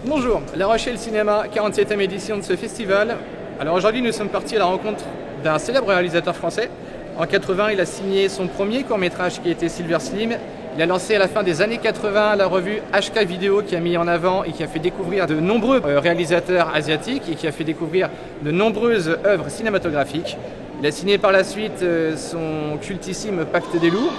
Bonjour, La Rochelle Cinéma, 47e édition de ce festival. Alors aujourd'hui nous sommes partis à la rencontre d'un célèbre réalisateur français. En 80, il a signé son premier court-métrage qui était Silver Slim. Il a lancé à la fin des années 80 la revue HK Vidéo qui a mis en avant et qui a fait découvrir de nombreux réalisateurs asiatiques et qui a fait découvrir de nombreuses œuvres cinématographiques. Il a signé par la suite son cultissime Pacte des loups,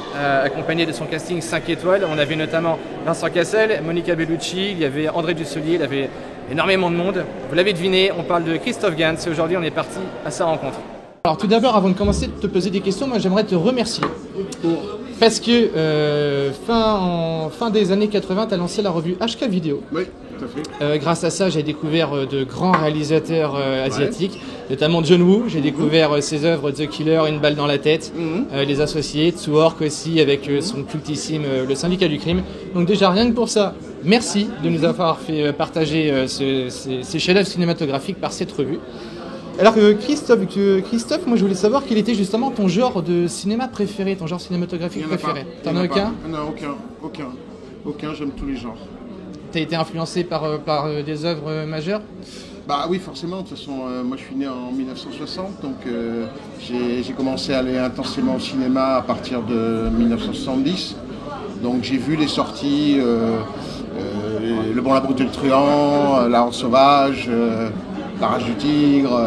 accompagné de son casting 5 étoiles. On avait notamment Vincent Cassel, Monica Bellucci, il y avait André Dussolier, il y avait énormément de monde. Vous l'avez deviné, on parle de Christophe Gans et aujourd'hui on est parti à sa rencontre. Alors tout d'abord, avant de commencer de te poser des questions, moi j'aimerais te remercier. Parce que fin des années 80, tu as lancé la revue HK Vidéo. Oui, tout à fait. Grâce à ça, j'ai découvert de grands réalisateurs asiatiques, notamment John Woo. J'ai découvert ses œuvres The Killer, Une balle dans la tête, Les Associés, Tsuork aussi, avec son cultissime Le Syndicat du crime. Donc déjà, rien que pour ça, merci de nous avoir fait partager ces chefs-d'œuvre cinématographiques par cette revue. Alors Christophe, moi je voulais savoir quel était justement ton genre de cinéma préféré, ton genre cinématographique préféré. T'en as aucun ? Non, aucun, j'aime tous les genres. T'as été influencé par des œuvres majeures ? Bah oui, forcément, de toute façon, moi je suis né en 1960, donc j'ai commencé à aller intensément au cinéma à partir de 1970. Donc j'ai vu les sorties, Le Bon, la brute et le truand, La Horde sauvage, La Rage du tigre,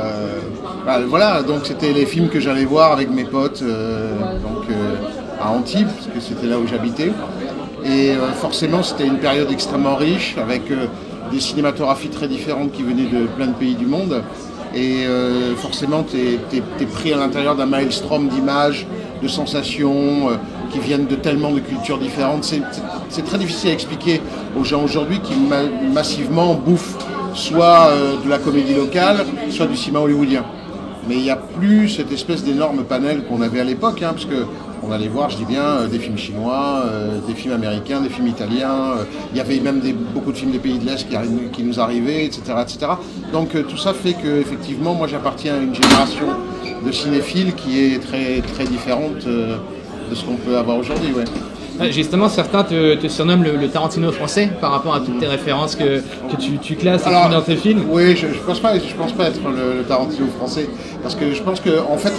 voilà, donc c'était les films que j'allais voir avec mes potes à Antibes, parce que c'était là où j'habitais. Et forcément c'était une période extrêmement riche, avec des cinématographies très différentes qui venaient de plein de pays du monde. Et forcément t'es pris à l'intérieur d'un maelstrom d'images, de sensations qui viennent de tellement de cultures différentes. C'est très difficile à expliquer aux gens aujourd'hui qui massivement bouffent soit de la comédie locale, soit du cinéma hollywoodien. Mais il n'y a plus cette espèce d'énorme panel qu'on avait à l'époque, parce qu'on allait voir, je dis bien, des films chinois, des films américains, des films italiens. Il y avait même beaucoup de films des pays de l'Est qui nous arrivaient, etc. etc. Donc tout ça fait qu'effectivement, moi j'appartiens à une génération de cinéphiles qui est très, très différente de ce qu'on peut avoir aujourd'hui. Ouais. Justement, certains te surnomment le Tarantino français par rapport à toutes tes références que tu classes dans tes films. Oui, je pense pas être le Tarantino français, parce que je pense qu'en fait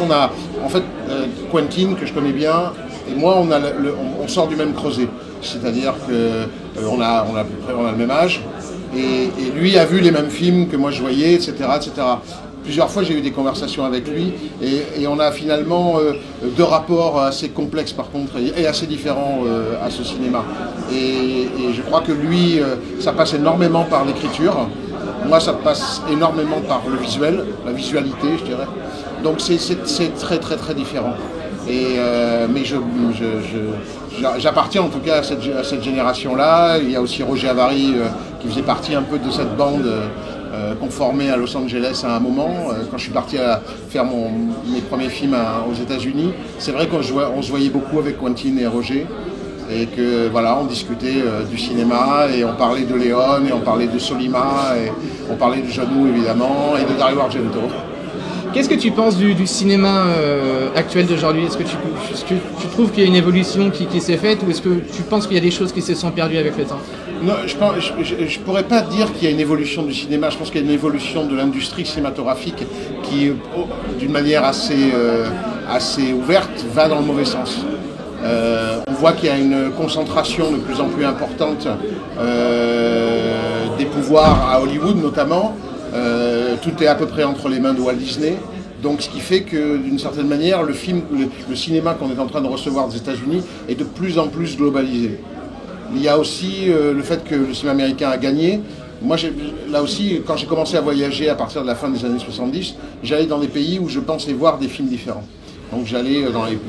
Quentin, que je connais bien, et moi on sort du même creuset, c'est-à-dire que on a le même âge, et lui a vu les mêmes films que moi je voyais, etc., etc. Plusieurs fois j'ai eu des conversations avec lui et on a finalement deux rapports assez complexes par contre et assez différents à ce cinéma. Et je crois que lui, ça passe énormément par l'écriture. Moi ça passe énormément par le visuel, la visualité je dirais. Donc c'est très très très différent. Mais j'appartiens en tout cas à cette génération-là. Il y a aussi Roger Avary qui faisait partie un peu de cette bande qu'on formait à Los Angeles à un moment. Quand je suis parti à faire mes premiers films aux États-Unis, c'est vrai qu'on se voyait beaucoup avec Quentin et Roger. Et que voilà, on discutait du cinéma et on parlait de Léon et on parlait de Solima et on parlait de John Woo évidemment et de Dario Argento. Qu'est-ce que tu penses du cinéma actuel d'aujourd'hui ? Est-ce que tu trouves qu'il y a une évolution qui s'est faite ou est-ce que tu penses qu'il y a des choses qui se sont perdues avec le temps ? Non, je pourrais pas dire qu'il y a une évolution du cinéma. Je pense qu'il y a une évolution de l'industrie cinématographique qui, d'une manière assez ouverte, va dans le mauvais sens. On voit qu'il y a une concentration de plus en plus importante des pouvoirs à Hollywood notamment. Tout est à peu près entre les mains de Walt Disney. Donc ce qui fait que d'une certaine manière le cinéma qu'on est en train de recevoir des États-Unis est de plus en plus globalisé. Il y a aussi le fait que le cinéma américain a gagné. Moi là aussi, quand j'ai commencé à voyager à partir de la fin des années 70, j'allais dans des pays où je pensais voir des films différents. Donc j'allais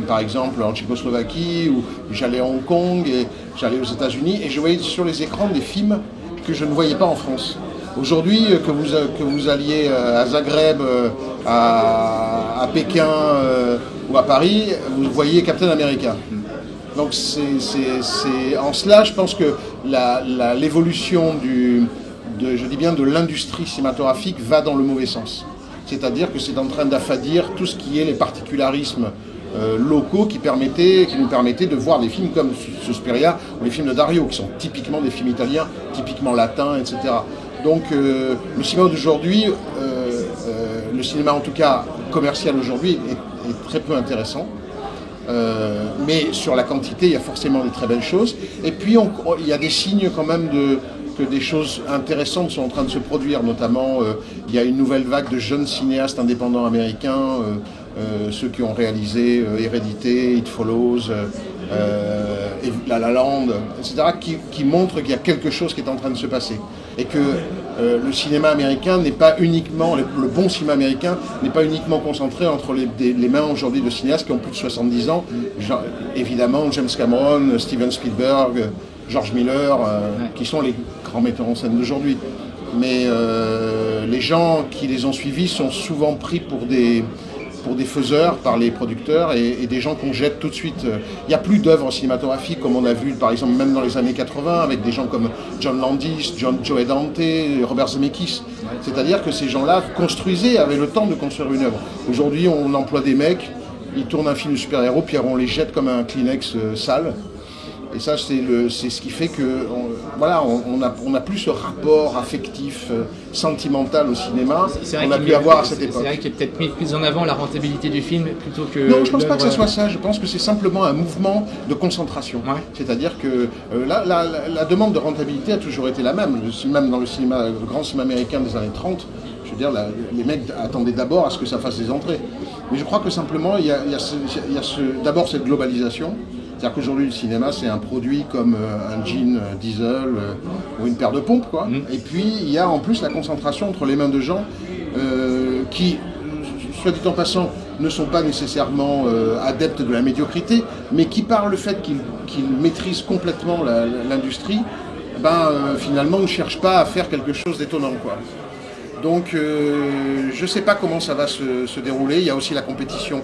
par exemple en Tchécoslovaquie, ou j'allais à Hong Kong, et j'allais aux États-Unis, et je voyais sur les écrans des films que je ne voyais pas en France. Aujourd'hui, que vous alliez à Zagreb, à Pékin ou à Paris, vous voyez Captain America. Donc en cela, je pense que l'évolution de l'industrie cinématographique va dans le mauvais sens. C'est-à-dire que c'est en train d'affadir tout ce qui est les particularismes locaux qui nous permettaient de voir des films comme Suspiria ou les films de Dario, qui sont typiquement des films italiens, typiquement latins, etc. Donc le cinéma d'aujourd'hui, le cinéma en tout cas commercial aujourd'hui, est très peu intéressant. Mais sur la quantité, il y a forcément des très belles choses. Et puis il y a des signes quand même que des choses intéressantes sont en train de se produire, notamment il y a une nouvelle vague de jeunes cinéastes indépendants américains, ceux qui ont réalisé Hérédité, It Follows, La La Land, etc., qui montrent qu'il y a quelque chose qui est en train de se passer. Et que le cinéma américain n'est pas uniquement, le bon cinéma américain n'est pas uniquement concentré entre les mains aujourd'hui de cinéastes qui ont plus de 70 ans, genre, évidemment James Cameron, Steven Spielberg, George Miller, qui sont les grands metteurs en scène d'aujourd'hui. Mais les gens qui les ont suivis sont souvent pris pour des faiseurs par les producteurs et des gens qu'on jette tout de suite. Il n'y a plus d'œuvres cinématographiques comme on a vu par exemple même dans les années 80 avec des gens comme John Landis, Joe Dante, Robert Zemeckis. C'est-à-dire que ces gens-là construisaient, avaient le temps de construire une œuvre. Aujourd'hui on emploie des mecs, ils tournent un film de super-héros puis on les jette comme un Kleenex sale. Et ça, c'est ce qui fait que on a plus ce rapport affectif, sentimental au cinéma qu'on a pu avoir à cette époque. C'est vrai qu'il y a peut-être mis plus en avant la rentabilité du film plutôt que... Non, je ne pense pas que ce soit ça. Je pense que c'est simplement un mouvement de concentration. Ouais. C'est-à-dire que la demande de rentabilité a toujours été la même. Même dans le grand cinéma américain des années 30, je veux dire, les mecs attendaient d'abord à ce que ça fasse des entrées. Mais je crois que simplement, il y a d'abord cette globalisation. C'est-à-dire qu'aujourd'hui, le cinéma, c'est un produit comme un jean diesel ou une paire de pompes, quoi. Et puis, il y a en plus la concentration entre les mains de gens qui, soit dit en passant, ne sont pas nécessairement adeptes de la médiocrité, mais qui, par le fait qu'ils maîtrisent complètement l'industrie, finalement, ne cherchent pas à faire quelque chose d'étonnant, quoi. Donc, je ne sais pas comment ça va se dérouler. Il y a aussi la compétition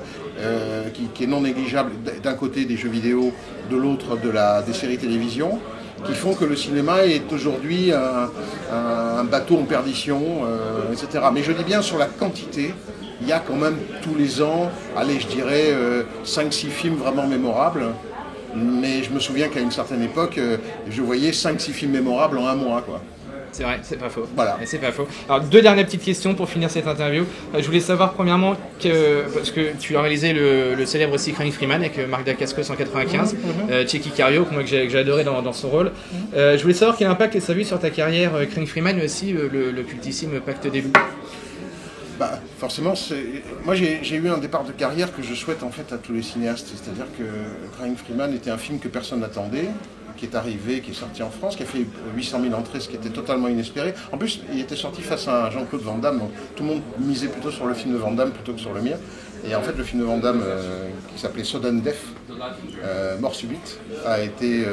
qui est non négligeable, d'un côté des jeux vidéo, de l'autre des séries télévision, qui font que le cinéma est aujourd'hui un bateau en perdition, etc. Mais je dis bien sur la quantité, il y a quand même tous les ans, allez, je dirais 5-6 films vraiment mémorables. Mais je me souviens qu'à une certaine époque, je voyais 5-6 films mémorables en un mois, quoi. C'est vrai, c'est pas faux. Voilà. C'est pas faux. Alors, deux dernières petites questions pour finir cette interview. Je voulais savoir premièrement, parce que tu as réalisé le célèbre aussi Crying Freeman avec Marc Dacascos en 95, Tchéky Karyo, que j'ai adoré dans son rôle. Je voulais savoir quel impact ça a eu sur ta carrière, Crying Freeman, mais aussi le cultissime Pacte des loups. Forcément, moi j'ai eu un départ de carrière que je souhaite en fait à tous les cinéastes. C'est-à-dire que Crying Freeman était un film que personne n'attendait, qui est arrivé, qui est sorti en France, qui a fait 800 000 entrées, ce qui était totalement inespéré. En plus, il était sorti face à Jean-Claude Van Damme, donc tout le monde misait plutôt sur le film de Van Damme plutôt que sur le mien. Et en fait, le film de Van Damme, qui s'appelait Sudden Death, Mort subite, a été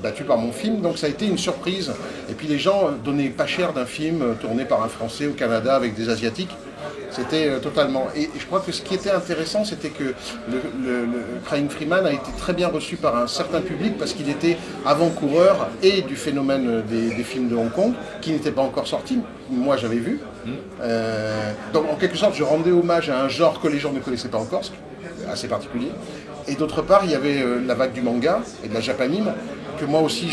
battu par mon film, donc ça a été une surprise. Et puis les gens donnaient pas cher d'un film tourné par un Français au Canada avec des Asiatiques. C'était totalement... Et je crois que ce qui était intéressant, c'était que le Crying Freeman a été très bien reçu par un certain public parce qu'il était avant-coureur et du phénomène des films de Hong Kong, qui n'étaient pas encore sortis. Moi, j'avais vu. Donc, en quelque sorte, je rendais hommage à un genre que les gens ne connaissaient pas encore, assez particulier. Et d'autre part, il y avait la vague du manga et de la japanime, que moi aussi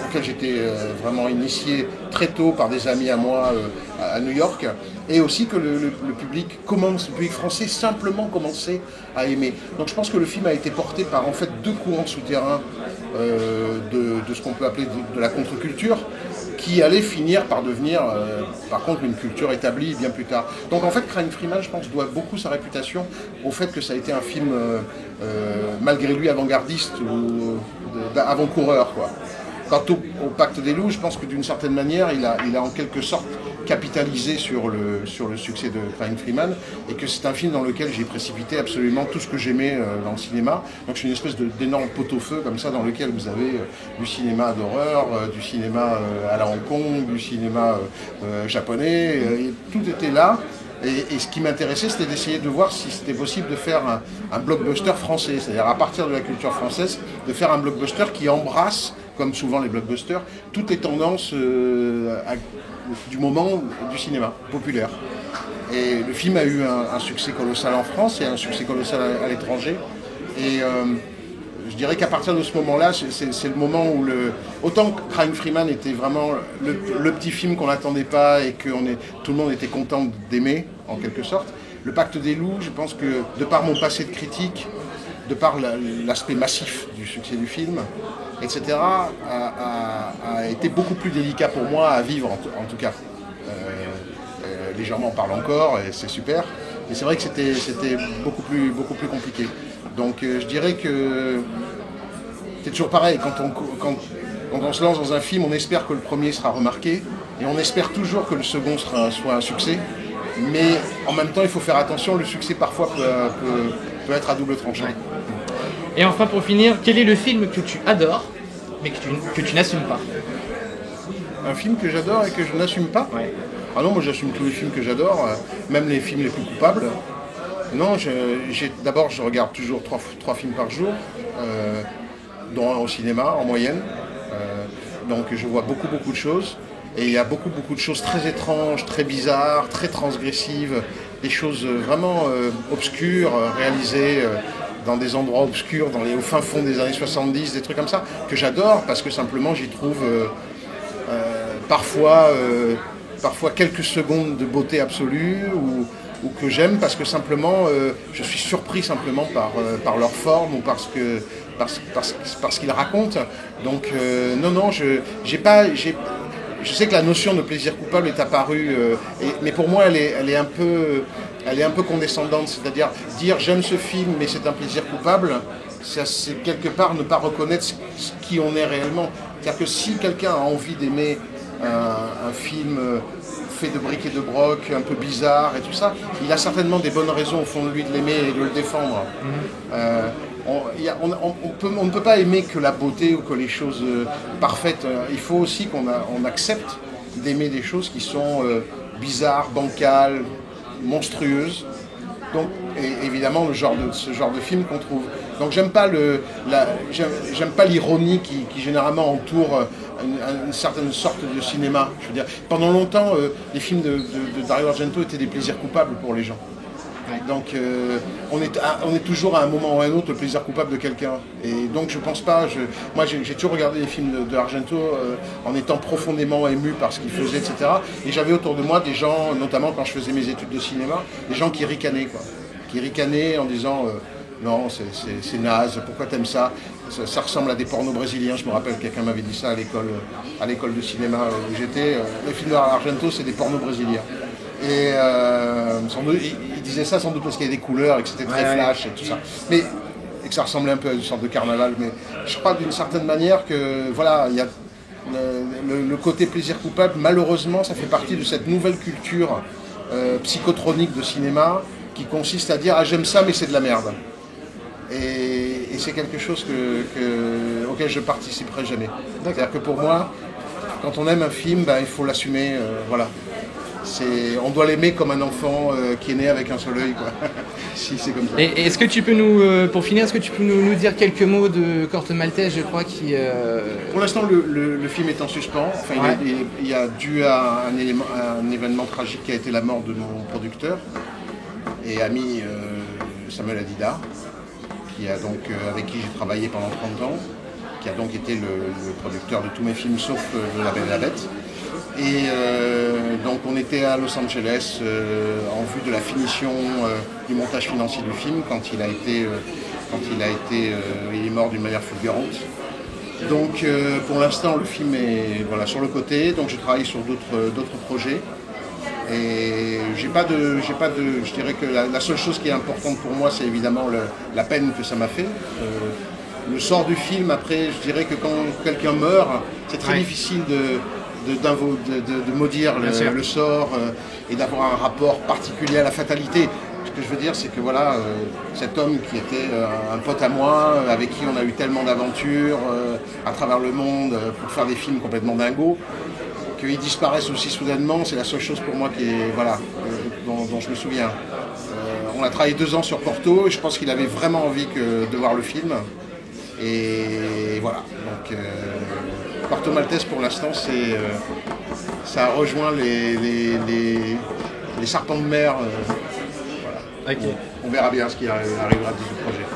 auquel j'étais vraiment initié très tôt par des amis à moi à New York, et aussi que le public français simplement commençait à aimer. Donc je pense que le film a été porté par en fait deux courants souterrains de ce qu'on peut appeler de la contre-culture, qui allait finir par devenir, par contre, une culture établie bien plus tard. Donc en fait, Crying Freeman, je pense, doit beaucoup sa réputation au fait que ça a été un film, malgré lui, avant-gardiste ou avant-coureur, quoi. Quant au Pacte des loups, je pense que d'une certaine manière, il a en quelque sorte capitalisé sur le succès de Crying Freeman, et que c'est un film dans lequel j'ai précipité absolument tout ce que j'aimais dans le cinéma. Donc c'est une espèce d'énorme pot-au-feu comme ça, dans lequel vous avez du cinéma d'horreur, du cinéma à la Hong Kong, du cinéma japonais, et tout était là. Et ce qui m'intéressait, c'était d'essayer de voir si c'était possible de faire un blockbuster français, c'est-à-dire à partir de la culture française, de faire un blockbuster qui embrasse, comme souvent les blockbusters, toutes les tendances du moment du cinéma populaire. Et le film a eu un succès colossal en France et un succès colossal à l'étranger. Et je dirais qu'à partir de ce moment-là, c'est le moment où autant que Crying Freeman était vraiment le petit film qu'on n'attendait pas et que tout le monde était content d'aimer, en quelque sorte. Le Pacte des loups, je pense que de par mon passé de critique, de par l'aspect massif du succès du film, etc., a été beaucoup plus délicat pour moi à vivre, en tout cas. Les gens m'en parlent encore et c'est super. Mais c'est vrai que c'était beaucoup plus compliqué. Donc je dirais que c'est toujours pareil, quand on se lance dans un film, on espère que le premier sera remarqué et on espère toujours que le second soit un succès. Mais en même temps, il faut faire attention, le succès parfois peut être à double tranchant. Ouais. Et enfin, pour finir, quel est le film que tu adores, mais que tu n'assumes pas? Un film que j'adore et que je n'assume pas? Ouais. Ah non, moi j'assume tous les films que j'adore, même les films les plus coupables. Non, d'abord je regarde toujours 3 films par jour, dont un au cinéma en moyenne. Donc je vois beaucoup de choses. Et il y a beaucoup de choses très étranges, très bizarres, très transgressives, des choses vraiment obscures, réalisées dans des endroits obscurs, au fin fond des années 70, des trucs comme ça, que j'adore parce que simplement j'y trouve parfois quelques secondes de beauté absolue ou que j'aime parce que simplement je suis surpris simplement par leur forme ou parce qu'ils racontent. Donc non, je sais que la notion de plaisir coupable est apparue, mais pour moi elle est un peu condescendante, c'est-à-dire dire j'aime ce film mais c'est un plaisir coupable, c'est quelque part ne pas reconnaître qui on est réellement. C'est-à-dire que si quelqu'un a envie d'aimer un film fait de briques et de broc, un peu bizarre et tout ça, il a certainement des bonnes raisons au fond de lui de l'aimer et de le défendre. On ne peut pas aimer que la beauté ou que les choses parfaites. Il faut aussi qu'on accepte d'aimer des choses qui sont bizarres, bancales, monstrueuses. Donc, et évidemment, ce genre de film qu'on trouve. Donc, j'aime pas l'ironie qui généralement entoure une certaine sorte de cinéma. Je veux dire, pendant longtemps, les films de Dario Argento étaient des plaisirs coupables pour les gens. Ouais. Donc, on est toujours à un moment ou à un autre le plaisir coupable de quelqu'un. Et donc, je pense pas. Moi, j'ai toujours regardé les films de Argento en étant profondément ému par ce qu'il faisait, etc. Et j'avais autour de moi des gens, notamment quand je faisais mes études de cinéma, des gens qui ricanaient, quoi. Qui ricanaient en disant non, c'est naze, pourquoi t'aimes ça? Ça ressemble à des pornos brésiliens. Je me rappelle, quelqu'un m'avait dit ça à l'école de cinéma où j'étais. Les films d'Argento, c'est des pornos brésiliens. Et il disait ça sans doute parce qu'il y avait des couleurs et que c'était très flash et tout ça. Et que ça ressemblait un peu à une sorte de carnaval. Mais je crois d'une certaine manière que voilà, il y a le côté plaisir coupable, malheureusement, ça fait partie de cette nouvelle culture psychotronique de cinéma qui consiste à dire « Ah, j'aime ça, mais c'est de la merde ». Et c'est quelque chose auquel je participerai jamais. C'est-à-dire que pour moi, quand on aime un film, il faut l'assumer, voilà. On doit l'aimer comme un enfant qui est né avec un seul œil, quoi. Si c'est comme ça. Et est-ce que tu peux pour finir, est-ce que tu peux nous dire quelques mots de Corto Maltese, je crois, qui... Pour l'instant, le film est en suspens. Enfin, il y a dû à un événement tragique qui a été la mort de mon producteur et ami Samuel Hadida, avec qui j'ai travaillé pendant 30 ans, qui a donc été le producteur de tous mes films sauf de La Belle et la Bête. Et donc on était à Los Angeles en vue de la finition du montage financier du film quand il est mort d'une manière fulgurante. Donc pour l'instant le film est sur le côté, donc je travaille sur d'autres projets. Et je dirais que la seule chose qui est importante pour moi, c'est évidemment la peine que ça m'a fait. Le sort du film, après, je dirais que quand quelqu'un meurt, c'est très difficile de maudire le sort et d'avoir un rapport particulier à la fatalité. Ce que je veux dire, c'est que voilà, cet homme qui était un pote à moi, avec qui on a eu tellement d'aventures à travers le monde pour faire des films complètement dingos, qu'il disparaisse aussi soudainement, c'est la seule chose pour moi dont je me souviens. On a travaillé 2 ans sur Porto et je pense qu'il avait vraiment envie de voir le film. Et voilà, donc Corto Maltese pour l'instant ça rejoint les serpents de mer. Voilà. Ok. On verra bien ce qui arrivera de ce projet.